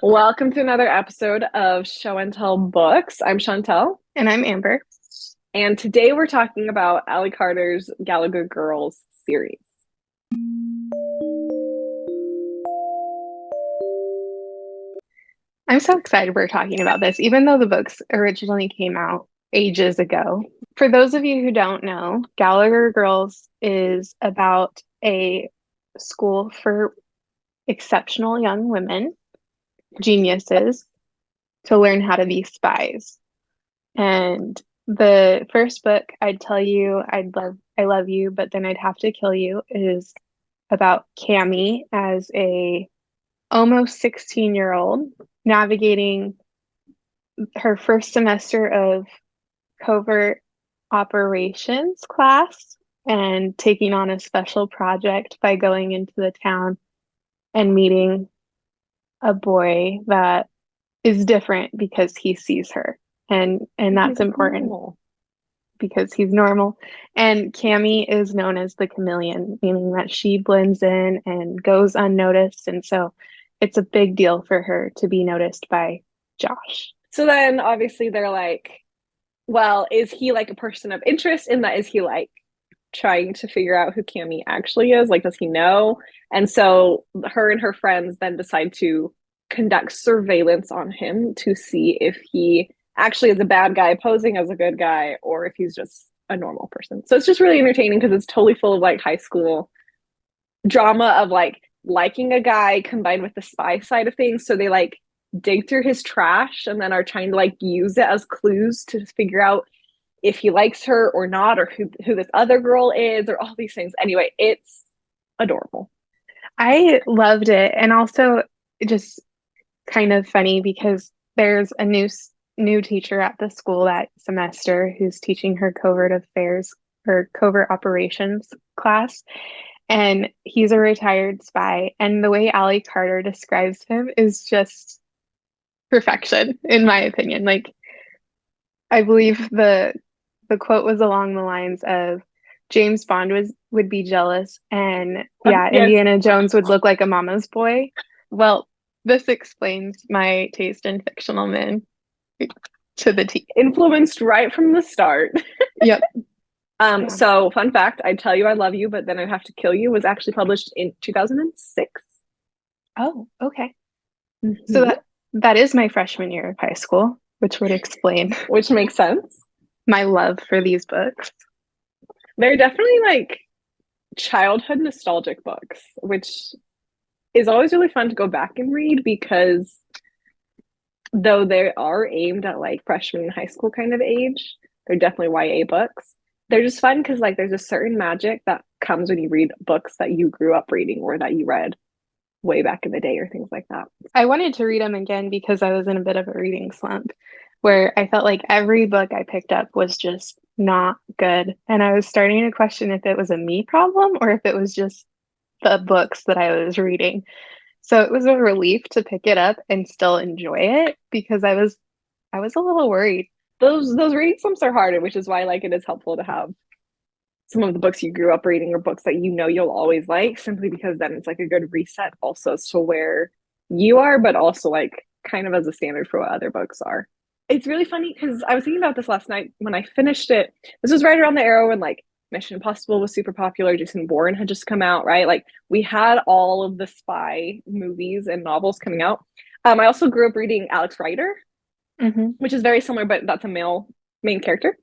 Welcome to another episode of Show and Tell Books. I'm Chantel, And I'm Amber. and today we're talking about Ali Carter's Gallagher Girls series. I'm so excited we're talking about this, even though the books originally came out ages ago. For those of you who don't know, Gallagher Girls is about a school for exceptional young women, geniuses, to learn how to be spies. And the first book, I'd tell you I love you, but then I'd have to kill you, is about Cami as a almost 16-year-old navigating her first semester of covert operations class and taking on a special project by going into the town and meeting a boy that is different because he sees her. And He's that's important normal. because he's normal. And Cami is known as the chameleon, meaning that she blends in and goes unnoticed. And so it's a big deal for her to be noticed by Josh. So then obviously they're like, well, is he like a person of interest in that? Is he like trying to figure out who Cammy actually is? Like, does he know? And so her and her friends then decide to conduct surveillance on him to see if he actually is a bad guy posing as a good guy or if he's just a normal person. So it's just really entertaining because it's totally full of like high school drama of like liking a guy combined with the spy side of things. So they like dig through his trash and then are trying to like use it as clues to figure out if he likes her or not, or who this other girl is, or all these things. Anyway, it's adorable. I loved it. And also just kind of funny because there's a new teacher at the school that semester who's teaching her covert affairs or covert operations class. And he's a retired spy. And the way Ali Carter describes him is just perfection, in my opinion. Like, I believe the quote was along the lines of James Bond would be jealous, and yeah, Yes, Indiana Jones would look like a mama's boy. Well, this explains my taste in fictional men to the T. influenced right from the start. Yep. Yeah. So fun fact, I'd tell you I love you, but then I'd have to kill you was actually published in 2006. Oh, okay. So Mm-hmm. that is my freshman year of high school, which would explain Which makes sense. my love for these books. They're definitely like childhood nostalgic books, which is always really fun to go back and read because though they are aimed at like freshman and high school kind of age, they're definitely YA books. They're just fun because like there's a certain magic that comes when you read books that you grew up reading or that you read way back in the day or things like that. I wanted to read them again because I was in a bit of a reading slump where I felt like every book I picked up was just not good. And I was starting to question if it was a me problem or if it was just the books that I was reading. So it was a relief to pick it up and still enjoy it because I was a little worried. Those reading slumps are harder, which is why like it is helpful to have some of the books you grew up reading or books that you know you'll always like, simply because then it's like a good reset also as to where you are, but also like kind of as a standard for what other books are. It's really funny because I was thinking about this last night when I finished it. This was right around the era when like Mission Impossible was super popular. Jason Bourne had just come out, right? Like we had all of the spy movies and novels coming out. I also grew up reading Alex Rider, Hmm. which is very similar, but that's a male main character.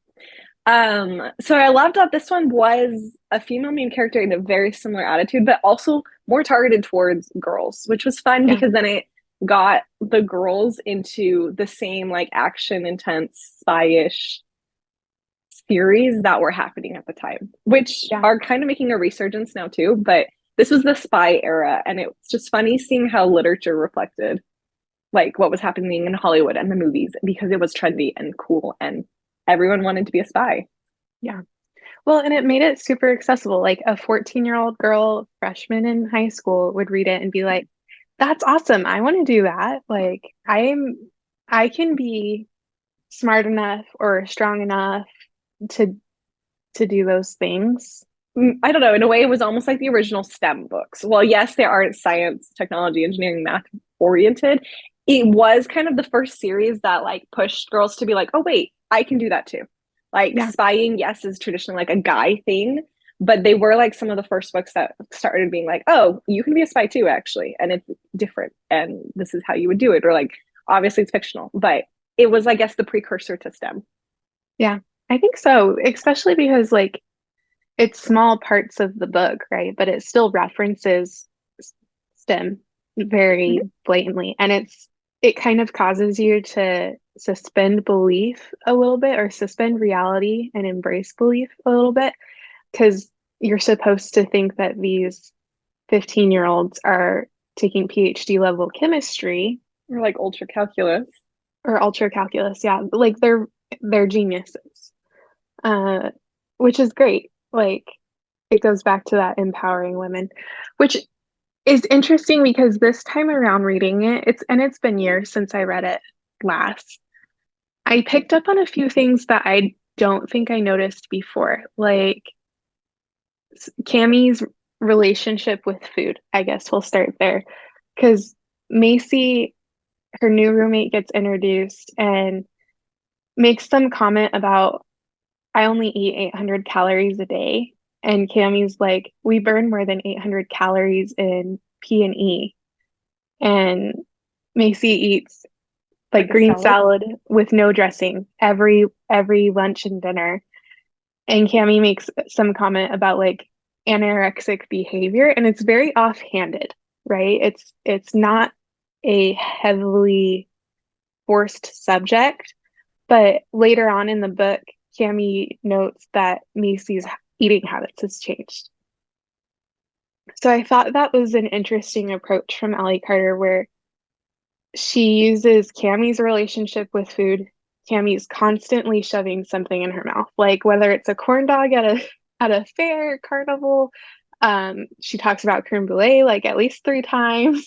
So I loved that this one was a female main character in a very similar attitude, but also more targeted towards girls, which was fun Yeah. because then it got the girls into the same like action intense spy-ish series that were happening at the time, which Yeah. are kind of making a resurgence now too. But this was the spy era, and it was just funny seeing how literature reflected like what was happening in Hollywood and the movies because it was trendy and cool and everyone wanted to be a spy. Yeah. Well, and it made it super accessible. Like a 14-year-old girl, freshman in high school, would read it and be like, that's awesome. I want to do that. Like, I can be smart enough or strong enough to do those things. I don't know, in a way, it was almost like the original STEM books. Well, yes, they aren't science, technology, engineering, math oriented. it was kind of the first series that like pushed girls to be like, oh wait, I can do that too. Like Yeah. spying, yes, is traditionally like a guy thing, but they were like some of the first books that started being like, oh, you can be a spy too, actually, and it's different, and this is how you would do it. Or like, obviously, it's fictional, but it was, I guess, the precursor to STEM. Yeah. I think so, especially because like it's small parts of the book, right? But it still references STEM very Mm-hmm. blatantly. And it kind of causes you to suspend belief a little bit or suspend reality and embrace belief a little bit because you're supposed to think that these 15-year-olds are taking PhD level chemistry Or like ultra calculus. or ultra calculus. Yeah, like they're geniuses. Uh, which is great. Like it goes back to that empowering women, which is interesting because this time around reading it, it's been years since I read it last. I picked up on a few things that I don't think I noticed before, like Cammie's relationship with food. I guess we'll start there. Because Macy, her new roommate, gets introduced and makes some comment about, I only eat 800 calories a day. And Cammie's like, we burn more than 800 calories in P&E. And Macy eats like Like a green salad. salad with no dressing every lunch and dinner. And Cammie makes some comment about like anorexic behavior, and it's very offhanded, right? It's not a heavily forced subject, but later on in the book, Cammie notes that Macy's eating habits has changed. So I thought that was an interesting approach from Allie Carter, where she uses Cammie's relationship with food. Cammie's constantly shoving something in her mouth, like whether it's a corn dog at a fair, carnival. She talks about creme brulee like at least 3 times.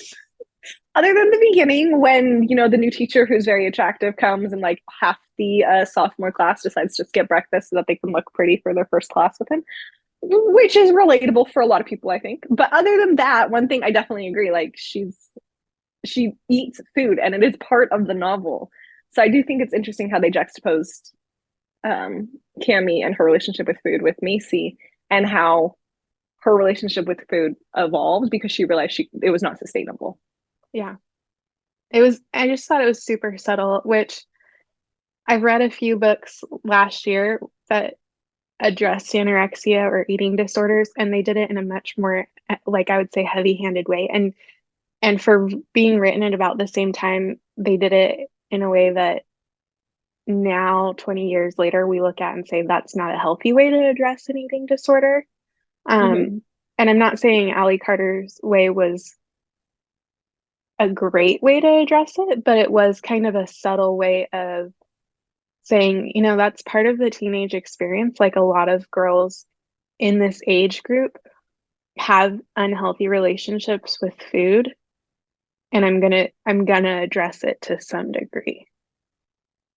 Other than the beginning, when the new teacher who's very attractive comes and like half the sophomore class decides to skip breakfast so that they can look pretty for their first class with him, which is relatable for a lot of people, I think. But other than that, one thing I definitely agree, like she eats food and it is part of the novel. So I do think it's interesting how they juxtaposed um Cammy and her relationship with food with Macy, and how her relationship with food evolved because she realized it was not sustainable. Yeah, I just thought it was super subtle, which I've read a few books last year that addressed anorexia or eating disorders, and they did it in a much more, like I would say, heavy-handed way. And for being written at about the same time, they did it in a way that now, 20 years later, we look at and say that's not a healthy way to address an eating disorder. Mm-hmm. Um, and I'm not saying Allie Carter's way was a great way to address it, but it was kind of a subtle way of saying, that's part of the teenage experience. Like a lot of girls in this age group have unhealthy relationships with food, and I'm gonna address it to some degree.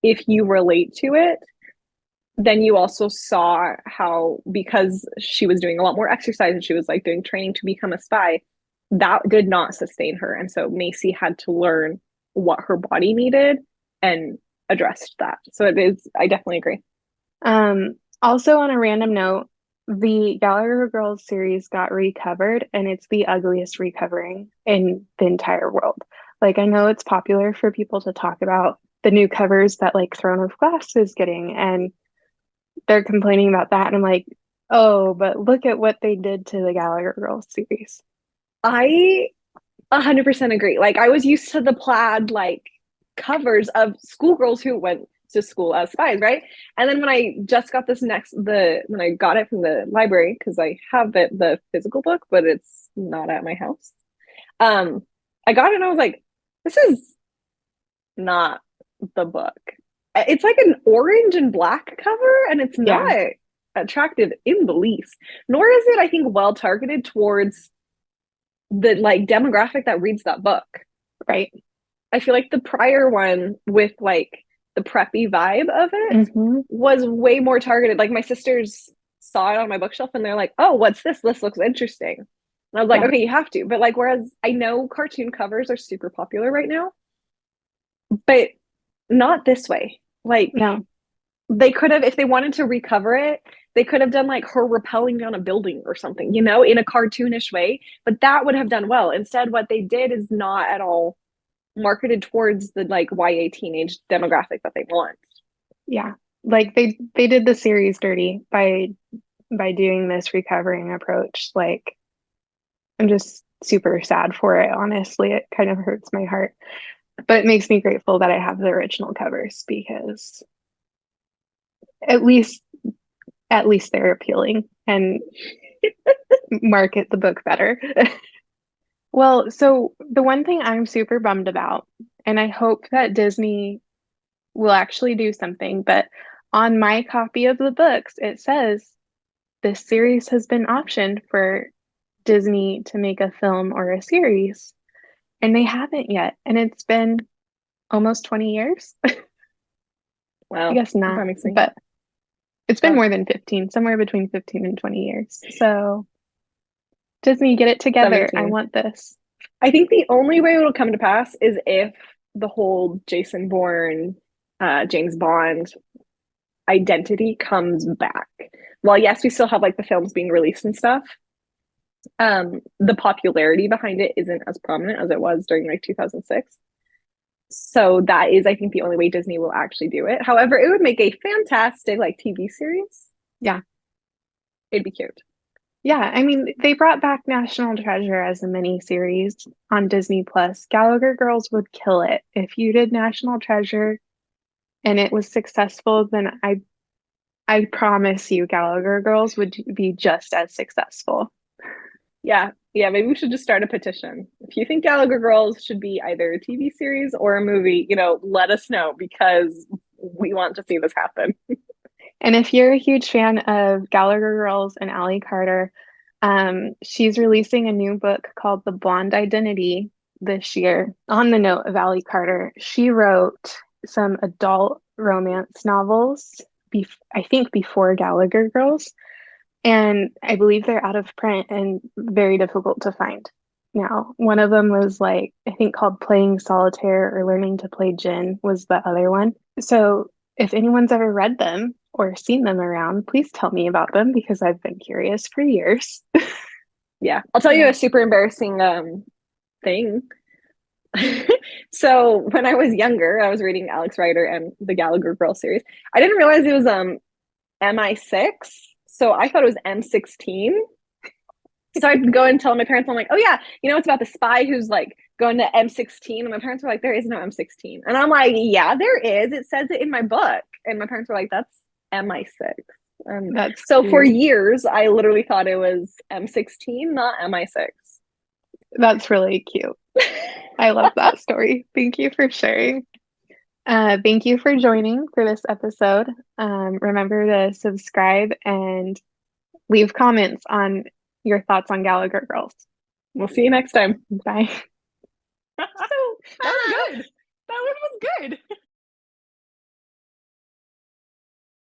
If you relate to it, then you also saw how, because she was doing a lot more exercise and she was like doing training to become a spy, that did not sustain her. And so Macy had to learn what her body needed and addressed that. So it is, I definitely agree. Also on a random note, the Gallagher Girls series got recovered, and it's the ugliest recovering in the entire world. Like I know it's popular for people to talk about the new covers that like Throne of Glass is getting, and they're complaining about that. And I'm like, oh, but look at what they did to the Gallagher Girls series. I 100% agree. Like I was used to the plaid like covers of schoolgirls who went to school as spies, right? And then when I just got when I got it from the library, because I have the physical book, but it's not at my house. Um, I got it and I was like, this is not the book. It's like an orange and black cover, and it's not Yeah, attractive in the least. Nor is it, I think, well targeted towards the like demographic that reads that book. right. I feel like the prior one with like the preppy vibe of it Hmm. was way more targeted. Like my sisters saw it on my bookshelf and they're like, "Oh, what's this? This looks interesting." And I was like, Yeah. "Okay, you have to." But like, whereas I know cartoon covers are super popular right now, but not this way. Like No. they could have, if they wanted to recover it, they could have done like her rappelling down a building or something, in a cartoonish way. But that would have done well. Instead, what they did is not at all marketed towards the like YA teenage demographic that they want. Yeah. Like they did the series dirty by doing this recovering approach. Like I'm just super sad for it, honestly. It kind of hurts my heart. But it makes me grateful that I have the original covers because at least at least they're appealing and market the book better. Well, so the one thing I'm super bummed about, and I hope that Disney will actually do something, but on my copy of the books, it says this series has been optioned for Disney to make a film or a series, and they haven't yet. And it's been almost 20 years. I Wow, guess not, that makes me but it's been more shocked. than 15, somewhere between 15 and 20 years. So Disney, get it together. I 17. want this. I think the only way it'll come to pass is if the whole Jason Bourne, James Bond identity comes back. Well, yes, we still have like the films being released and stuff. The popularity behind it isn't as prominent as it was during like 2006. So that is, I think, the only way Disney will actually do it. However, it would make a fantastic like TV series. Yeah. It'd be cute. Yeah, I mean, they brought back National Treasure as a mini series on Disney Plus. Gallagher Girls would kill it. If you did National Treasure and it was successful, then I promise you Gallagher Girls would be just as successful. Yeah, yeah. Maybe we should just start a petition. If you think Gallagher Girls should be either a TV series or a movie, let us know because we want to see this happen. And if you're a huge fan of Gallagher Girls and Ally Carter, she's releasing a new book called The Blonde Identity this year. On the note of Ally Carter, she wrote some adult romance novels, I think before Gallagher Girls, and I believe they're out of print and very difficult to find now. One of them was like, I think called Playing Solitaire or Learning to Play Gin was the other one. So if anyone's ever read them or seen them around, please tell me about them because I've been curious for years. Yeah, I'll tell you Yeah. a super embarrassing thing. So when I was younger, I was reading Alex Rider and the Gallagher Girl series. I didn't realize it was MI6, so I thought it was M16. So I'd go and tell my parents, I'm like, oh yeah, it's about the spy who's like going to M16. And my parents were like, there is no M16. And I'm like, yeah, there is. It says it in my book. And my parents were like, that's MI6. And That's so for cute. years, I literally thought it was M16, not MI6. That's really cute. I love that story. Thank you for sharing. Thank you for joining for this episode. Remember to subscribe and leave comments on your thoughts on Gallagher Girls. We'll see you next time. Bye. That was good. That one was good.